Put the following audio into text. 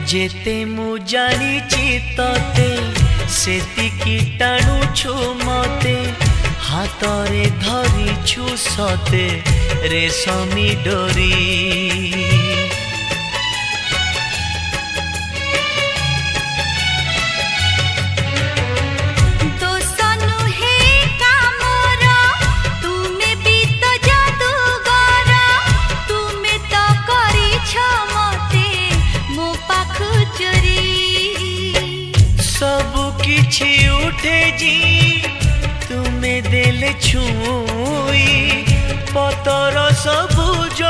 जेते मु जानिची तते सेतिकी टाणुछु मते हातरे धरिछु सते रेशमी डोरी। किछि उठे जी तुम्हें देले छुई पतर सबुज